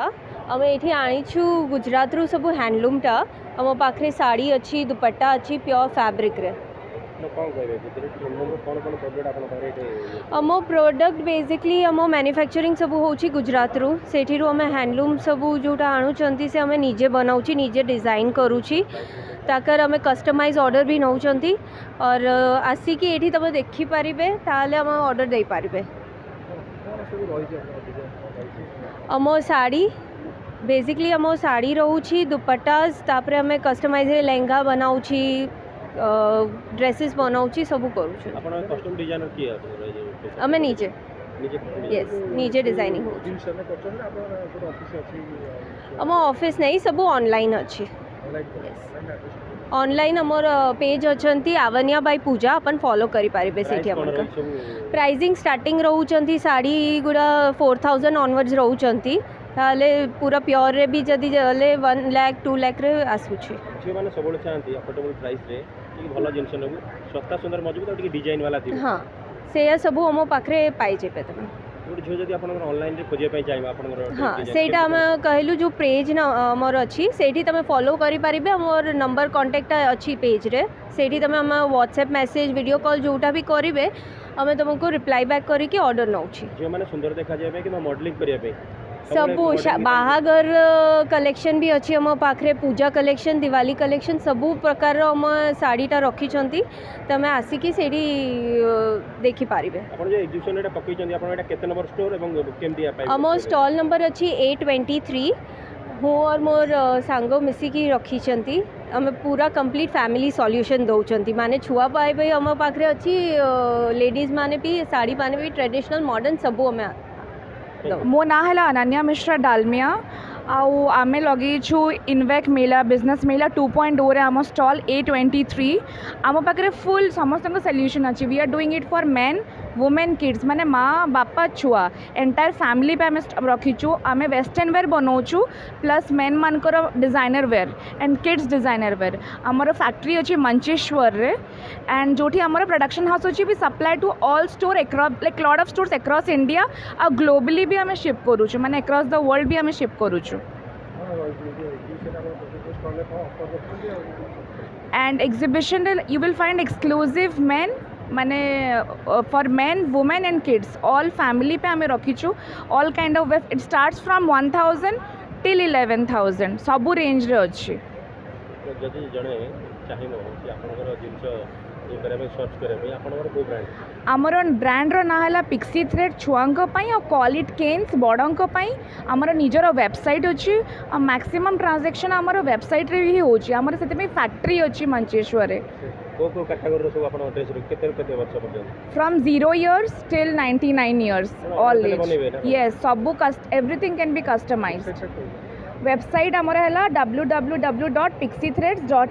आम ये आनीचु गुजरात रू सब हैंडलूमटा आम पाखे साड़ी अच्छी दुपट्टा अच्छी प्योर फैब्रिक रे आम प्रोडक्ट बेसिकली आम मैन्युफैक्चरिंग सब होची गुजरात रू सेठी आम हैंडलूम सब जोटा आणुचंती से आम निजे बनाऊची निजे डिजाइन करूची ताकर आम कस्टमाइज ऑर्डर भी नौचंती और आसिकी एठी तमे देखि पारिबे ताले आम ऑर्डर दे पारिबे। आम साड़ी बेसिकली आम साड़ी रोची दुपट्टास तापर आम कस्टमाइज लहंगा बनाऊची ड्रेसेस बनाऊची सब करूछु। आपण कस्टम डिजाइनर किए आम निजे यस निजे डिजाइनिंग आम ऑफिस नहीं सब ऑनलाइन अच्छी ऑनलाइन आमर पेज अच्छी आवनिया बाय पूजा अपन फॉलो करि पारिबे सेठी हमका प्राइसिंग स्टार्टिंग रहउचंती साड़ी गुड़ा 4000 ऑनवर्ड्स रहउचंती ताले पूरा प्योर रे भी जदी जले 1 लाख 2 लाख रे आसुची जे माने सबले चाहंती अफोर्डेबल प्राइस रे कि भलो जिंस नेबु सस्ता सुंदर मजबूत और डिजाइन वाला थी। हां से सब हम पाखरे पाई जेबे तमे जो जदी आपन ऑनलाइन रे खोजे पई चाहिबा आपन हां सेटा हम कहलु जो पेज ना हमर अछि सेठी तमे फॉलो करि पारिबे हमर नंबर कांटेक्ट अछि पेज रे सेठी तमे हम व्हाट्सएप मैसेज वीडियो कॉल जोटा भी करिवे हमें तुमको रिप्लाई बैक करी कि ऑर्डर नौची जे माने सुंदर देखा जाबे कि मॉडलिंग करिया पे सब बाहागर कलेक्शन भी अच्छी हम पाखे पूजा कलेक्शन दिवाली कलेक्शन सबू प्रकार हम साड़ीटा रखी तमें आसिकी से देखी पारिबे। आपण जे एग्जीबिशन एटा पकई चंदी आपण एटा केते नंबर स्टोर एवं केमती आ पाइबे हम स्टॉल नंबर अच्छी 823 हूँ और मोर सांगो मिसिकी रखी आम पूरा कंप्लीट फैमिली सॉल्यूशन दौरान माने छुआ पाइबे हम पाखे अच्छी लेडीज माने भी साड़ी माने भी ट्रेडिशनल मॉडर्न सबू हमें मो ना है अनन्या मिश्रा डालमिया आउ आमे लगेछु इनवेक मेला बिजनेस मेला 2.0 रे आम स्टॉल 823 आम पाखे फुल समस्त सॉल्यूशन अच्छी we are doing it for men women kids माने माँ बापा छुआ एंटायर फैमिली पे आम रखीचु आम वेस्टर्न वेयर बनाऊँ प्लस मेन मानकर designer wear and kids designer wear आमर फैक्ट्री अच्छी मंचेश्वर रे एंड जो आमर प्रोडक्शन हाउस अच्छी भी supply to all store across like lot of stores across India आ ग्लोबली भी आम शिप करूँ माने अक्रॉस द वर्ल्ड भी आम शिप करूँ and exhibition you will find exclusive men माने for men women and kids all family पे आम रखीचु all kind of it starts from 1000 till 11000 सबू रेंज रे अच्छी। जदि जणे चाहिबो कि आपनकर जिंस सर्च करे आपनकर को ब्रांड आमर ब्रांड रो ना है पिक्सी थ्रेड छुआंक पई और क्वालिटी केन्स बड़ंक पई आमर निजर वेबसाइट अच्छी और मैक्सिमम ट्रांजैक्शन आमर वेबसाइट रे ही होची आमर सेते में फैक्ट्री अच्छी मंचेश्वर रे को कैटेगरी रो सब आपन ड्रेस रो केते वर्ष पर्यंत from 0 years till 99 years all age yes सबू everything can be customized website आमर है www.pixiethreads.in